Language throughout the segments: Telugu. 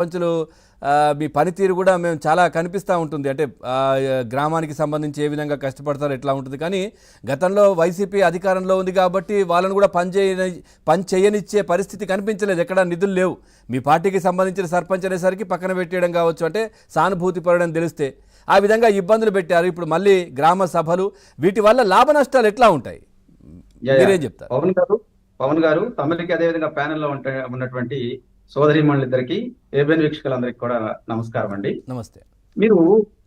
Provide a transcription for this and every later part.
పంచులు మీ పనితీరు కూడా మేము చాలా కనిపిస్తూ ఉంటుంది. అంటే గ్రామానికి సంబంధించి ఏ విధంగా కష్టపడతారో ఎట్లా ఉంటుంది. కానీ గతంలో వైసీపీ అధికారంలో ఉంది కాబట్టి వాళ్ళను కూడా పని చేయనిచ్చే పరిస్థితి కనిపించలేదు. ఎక్కడ నిధులు లేవు. మీ పార్టీకి సంబంధించిన సర్పంచ్ అనేసరికి పక్కన పెట్టేయడం కావచ్చు, అంటే సానుభూతి పడడం తెలిస్తే ఆ విధంగా ఇబ్బందులు పెట్టారు. ఇప్పుడు మళ్ళీ గ్రామ సభలు, వీటి వల్ల లాభ నష్టాలు ఎట్లా ఉంటాయి మీరేం చెప్తారు? పవన్ గారు తమిళకి అదేవిధంగా ప్యానెల్లో ఉన్నటువంటి సోదరిమణులిద్దరికి ఏబిఎన్ వీక్షకులందరికీ కూడా నమస్కారం అండి. నమస్తే. మీరు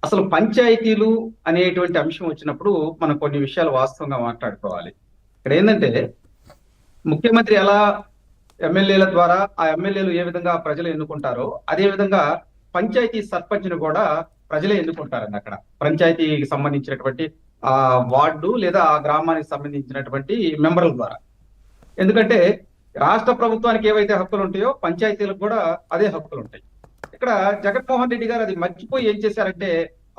అసలు పంచాయతీలు అనేటువంటి అంశం వచ్చినప్పుడు మనం కొన్ని విషయాలు వాస్తవంగా మాట్లాడుకోవాలి. ఇక్కడ ఏంటంటే ముఖ్యమంత్రి ఎలా ఎమ్మెల్యేల ద్వారా ఆ ఎమ్మెల్యేలు ఏ విధంగా ప్రజలు ఎన్నుకుంటారో అదే విధంగా పంచాయతీ సర్పంచ్ను కూడా ప్రజలే ఎన్నుకుంటారండి. అక్కడ పంచాయతీకి సంబంధించినటువంటి ఆ వార్డు లేదా ఆ గ్రామానికి సంబంధించినటువంటి మెంబర్ల ద్వారా. ఎందుకంటే రాష్ట్ర ప్రభుత్వానికి ఏవైతే హక్కులు ఉంటాయో పంచాయతీలకు కూడా అదే హక్కులు ఉంటాయి. ఇక్కడ జగన్మోహన్ రెడ్డి గారు అది మర్చిపోయి ఏం చేశారంటే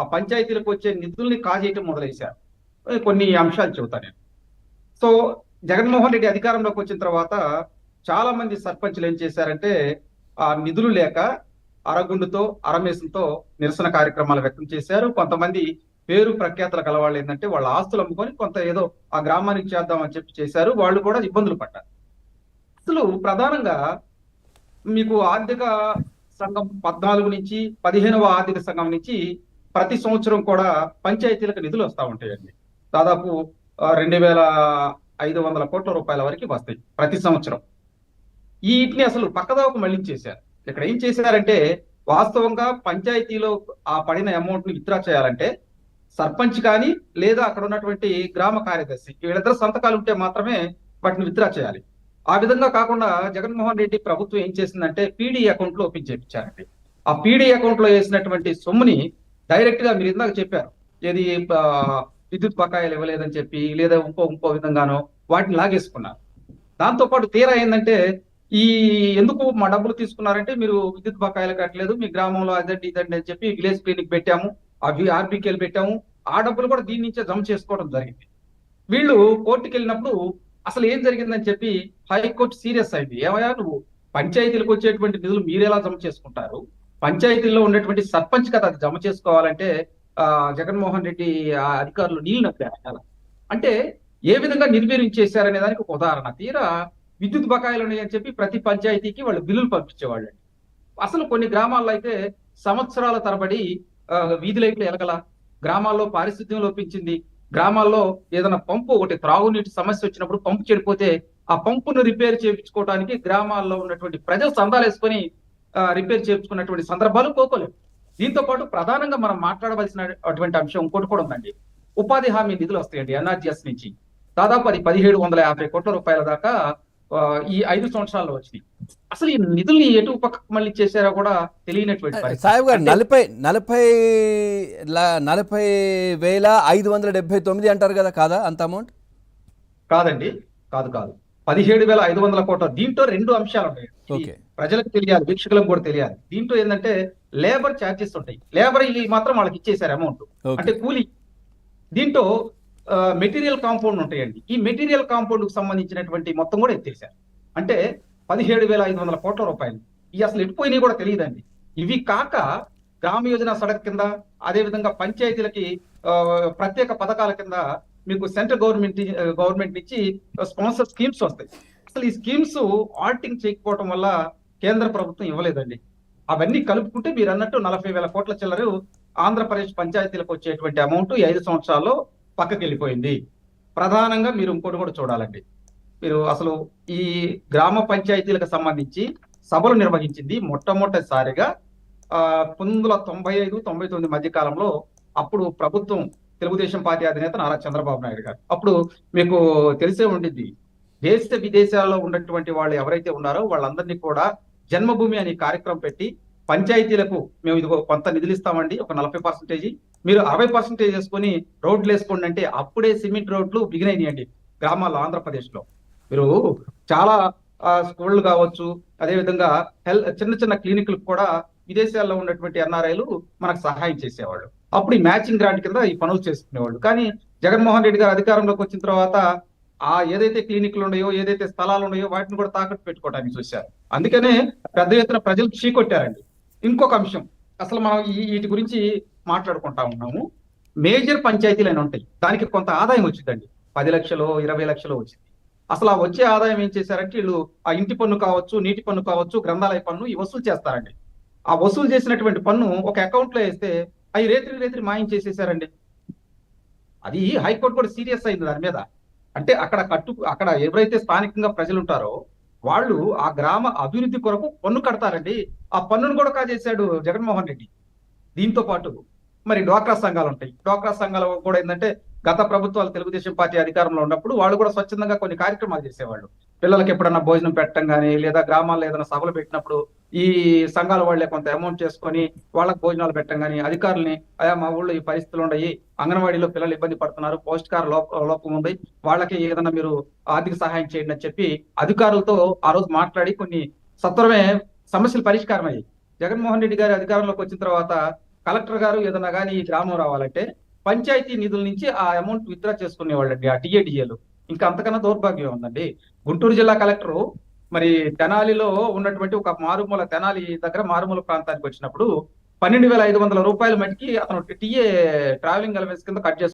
ఆ పంచాయతీలకు వచ్చే నిధుల్ని కాజేయటం మొదలైశారు. కొన్ని అంశాలు చెబుతాను నేను. సో జగన్మోహన్ రెడ్డి అధికారంలోకి వచ్చిన తర్వాత చాలా మంది సర్పంచ్లు ఏం చేశారంటే ఆ నిధులు లేక అరగుండుతో అరమేసంతో నిరసన కార్యక్రమాలు వ్యక్తం చేశారు. కొంతమంది పేరు ప్రఖ్యాతుల కలవాళ్ళు ఏంటంటే వాళ్ళ ఆస్తులు అమ్ముకొని కొంత ఏదో ఆ గ్రామానికి చేద్దామని చెప్పి చేశారు. వాళ్ళు కూడా ఇబ్బందులు పడ్డారు. అసలు ప్రధానంగా మీకు ఆర్థిక సంఘం 14 నుంచి 15వ ఆర్థిక సంఘం నుంచి ప్రతి సంవత్సరం కూడా పంచాయతీలకు నిధులు వస్తూ ఉంటాయండి. దాదాపు 2500 కోట్ల రూపాయల వరకు వస్తాయి ప్రతి సంవత్సరం. వీటిని అసలు పక్కదాకు మళ్లించేశారు. ఇక్కడ ఏం చేశారంటే వాస్తవంగా పంచాయతీలో ఆ పడిన అమౌంట్ ని విత్డ్రా చేయాలంటే సర్పంచ్ కానీ లేదా అక్కడ ఉన్నటువంటి గ్రామ కార్యదర్శి వీళ్ళిద్దరు సంతకాలు ఉంటే మాత్రమే వాటిని విత్డ్రా చేయాలి. ఆ విధంగా కాకుండా జగన్మోహన్ రెడ్డి ప్రభుత్వం ఏం చేసిందంటే పీడీ అకౌంట్ లో ఓపెన్ చేయించారండి. ఆ పీడీ అకౌంట్ లో వేసినటువంటి సొమ్ముని డైరెక్ట్ గా మీరు ఇందాక చెప్పారు ఏది విద్యుత్ బకాయిలు ఇవ్వలేదని చెప్పి లేదా ఇంకో విధంగానో వాటిని లాగేసుకున్నారు. దాంతో పాటు తీరా ఏంటంటే ఈ ఎందుకు మా డబ్బులు తీసుకున్నారంటే మీరు విద్యుత్ బకాయిలు కట్టలేదు, మీ గ్రామంలో అదండి ఇదండి అని చెప్పి విలేజ్ క్లినిక్ పెట్టాము, అవి ఆర్బీకేలు పెట్టాము, ఆ డబ్బులు కూడా దీని నుంచే జమ చేసుకోవడం జరిగింది. వీళ్ళు కోర్టుకి వెళ్ళినప్పుడు అసలు ఏం జరిగిందని చెప్పి హైకోర్టు సీరియస్ అయింది. ఏమయ్యా నువ్వు పంచాయతీలకు వచ్చేటువంటి నిధులు మీరెలా జమ చేసుకుంటారు, పంచాయతీల్లో ఉన్నటువంటి సర్పంచ్ కదా అది జమ చేసుకోవాలంటే జగన్మోహన్ రెడ్డి ఆ అధికారులు నీళ్ళు నప్పారు. అంటే ఏ విధంగా నిర్వీర్యం చేశారనే దానికి ఒక ఉదాహరణ. తీరా విద్యుత్ బకాయిలు ఉన్నాయని చెప్పి ప్రతి పంచాయతీకి వాళ్ళు బిల్లులు పంపించేవాళ్ళు. అసలు కొన్ని గ్రామాల్లో అయితే సంవత్సరాల తరబడి వీధి లైట్లు ఎలగల, గ్రామాల్లో పారిశుద్ధ్యం లోపించింది, గ్రామాల్లో ఏదైనా పంపు ఒకటి త్రాగునీటి సమస్య వచ్చినప్పుడు పంపు చెడిపోతే ఆ పంపును రిపేర్ చేయించుకోవడానికి గ్రామాల్లో ఉన్నటువంటి ప్రజలు సందాలు వేసుకొని రిపేర్ చేయించుకున్నటువంటి సందర్భాలు కోకోలేవు. దీంతో పాటు ప్రధానంగా మనం మాట్లాడవలసినటువంటి అంశం ఇంకోటి కూడా ఉందండి. ఉపాధి హామీ నిధులు వస్తాయండి ఎన్ఆర్జీఎస్ నుంచి. దాదాపు అది 1750 కోట్ల రూపాయల దాకా ఈ 5 సంవత్సరాల్లో వచ్చినాయి. అసలు ఈ నిధుల్ని ఎటు పక్కకు మళ్ళీ చేశారో కూడా తెలియనటువంటి సాహెబ్ గారు 40,579 అంటారు కదా, కాదా అంత అమౌంట్? కాదండి, కాదు 17,500 కోట్ల. దీంట్లో 2 అంశాలు ఉన్నాయి. ప్రజలకు తెలియాలి, వీక్షకులకు కూడా తెలియాలి. దీంట్లో ఏంటంటే లేబర్ ఛార్జెస్ ఉంటాయి. లేబర్ ఇది మాత్రం వాళ్ళకి ఇచ్చేసారు అమౌంట్, అంటే కూలీ. దీంట్లో మెటీరియల్ కాంపౌండ్ ఉంటాయండి. ఈ మెటీరియల్ కాంపౌండ్ కు సంబంధించినటువంటి మొత్తం కూడా ఎత్తేసారు. అంటే 17,500 కోట్ల రూపాయలు. ఇవి అసలు ఎటుపోయినాయి కూడా తెలియదండి. ఇవి కాక గ్రామ యోజన సడక్ కింద, అదే విధంగా పంచాయతీలకి ప్రత్యేక పథకాల కింద మీకు సెంట్రల్ గవర్నమెంట్ నుంచి స్పాన్సర్ స్కీమ్స్ వస్తాయి. అసలు ఈ స్కీమ్స్ ఆడిటింగ్ చేయకపోవడం వల్ల కేంద్ర ప్రభుత్వం ఇవ్వలేదండి. అవన్నీ కలుపుకుంటే మీరు అన్నట్టు 40,000 కోట్ల చిల్లర ఆంధ్రప్రదేశ్ పంచాయతీలకు వచ్చేటువంటి అమౌంట్ ఈ 5 సంవత్సరాల్లో పక్కకి వెళ్ళిపోయింది. ప్రధానంగా మీరు ఇంకోటి కూడా చూడాలండి. మీరు అసలు ఈ గ్రామ పంచాయతీలకు సంబంధించి సభలు నిర్వహించింది మొట్టమొదటిసారిగా 1995-99 మధ్య కాలంలో. అప్పుడు ప్రభుత్వం తెలుగుదేశం పార్టీ అధినేత నారా చంద్రబాబు నాయుడు గారు. అప్పుడు మీకు తెలిసే ఉండింది, దేశ విదేశాల్లో ఉన్నటువంటి వాళ్ళు ఎవరైతే ఉన్నారో వాళ్ళందరినీ కూడా జన్మభూమి అనే కార్యక్రమం పెట్టి పంచాయతీలకు మేము ఇదిగో కొంత నిధులు ఇస్తామండి, ఒక 40%, మీరు 60% చేసుకుని రోడ్లు వేసుకోండి అంటే అప్పుడే సిమెంట్ రోడ్లు బిగినైనాయండి గ్రామాల్లో ఆంధ్రప్రదేశ్ లో. మీరు చాలా స్కూళ్ళు కావచ్చు, అదేవిధంగా చిన్న క్లినిక్లకు కూడా విదేశాల్లో ఉన్నటువంటి ఎన్ఆర్ఐలు మనకు సహాయం చేసేవాళ్ళు. అప్పుడు ఈ మ్యాచింగ్ గ్రాంట్ కింద ఈ పనులు చేసుకునేవాళ్ళు. కానీ జగన్మోహన్ రెడ్డి గారు అధికారంలోకి వచ్చిన తర్వాత ఏదైతే క్లినిక్లు ఉన్నాయో, ఏదైతే స్థలాలు ఉన్నాయో వాటిని కూడా తాకట్టు పెట్టుకోవడానికి చూశారు. అందుకనే పెద్ద ఎత్తున ప్రజలు చీకొట్టారండి. ఇంకొక అంశం, అసలు మనం వీటి గురించి మాట్లాడుకుంటా ఉన్నాము. మేజర్ పంచాయతీలు అని ఉంటాయి, దానికి కొంత ఆదాయం వచ్చిందండి. 10 లక్షలు 20 లక్షలు వచ్చింది. అసలు ఆ వచ్చే ఆదాయం ఏం చేశారంటే వీళ్ళు ఆ ఇంటి పన్ను కావచ్చు, నీటి పన్ను కావచ్చు, గ్రంథాలయ పన్ను ఈ వసూలు చేస్తారండి. ఆ వసూలు చేసినటువంటి పన్ను ఒక అకౌంట్ లో వేస్తే అవి రేత్రి రేత్రి మాయం చేసేసారండి. అది హైకోర్టు కూడా సీరియస్ అయింది దాని మీద. అంటే అక్కడ ఎవరైతే స్థానికంగా ప్రజలు ఉంటారో వాళ్ళు ఆ గ్రామ అభివృద్ధి కొరకు పన్ను కడతారండి. ఆ పన్నును కూడా కాజేశాడు జగన్మోహన్ రెడ్డి. దీంతో పాటు మరి డ్వాక్రా సంఘాలు ఉంటాయి. డ్వాక్రా సంఘాలు కూడా ఏంటంటే గత ప్రభుత్వాలు తెలుగుదేశం పార్టీ అధికారంలో ఉన్నప్పుడు వాళ్ళు కూడా స్వచ్ఛందంగా కొన్ని కార్యక్రమాలు చేసేవాళ్ళు. పిల్లలకి ఎప్పుడన్నా భోజనం పెట్టడం కానీ, లేదా గ్రామాల్లో ఏదైనా సభలు పెట్టినప్పుడు ఈ సంఘాల వాళ్ళే కొంత అమౌంట్ చేసుకొని వాళ్ళకి భోజనాలు పెట్టడం కానీ, అధికారుల్ని అయా మా ఊళ్ళో ఈ పరిస్థితులు ఉన్నాయి, అంగన్వాడీలో పిల్లలు ఇబ్బంది పడుతున్నారు, పౌష్టికార లోపం ఉంది, వాళ్ళకి ఏదైనా మీరు ఆర్థిక సహాయం చేయండి అని చెప్పి అధికారులతో ఆ రోజు మాట్లాడి కొన్ని సత్వరమే సమస్యలు పరిష్కారం అయ్యాయి. జగన్మోహన్ రెడ్డి గారి అధికారంలోకి వచ్చిన తర్వాత కలెక్టర్ గారు ఏదైనా కానీ ఈ గ్రామం రావాలంటే పంచాయతీ నిధుల నుంచి ఆ అమౌంట్ విత్డ్రా చేసుకునేవాళ్ళండి, ఆ టీఏడిఏలు. ఇంకా అంతకన్నా దౌర్భాగ్యం ఉందండి. గుంటూరు జిల్లా కలెక్టరు మరి తెనాలిలో ఉన్నటువంటి ఒక తెనాలి దగ్గర మారుమూల ప్రాంతానికి వచ్చినప్పుడు 12,500 రూపాయల మటుకి అతను టీఏ ట్రావెలింగ్ అలవెన్స్ కింద కట్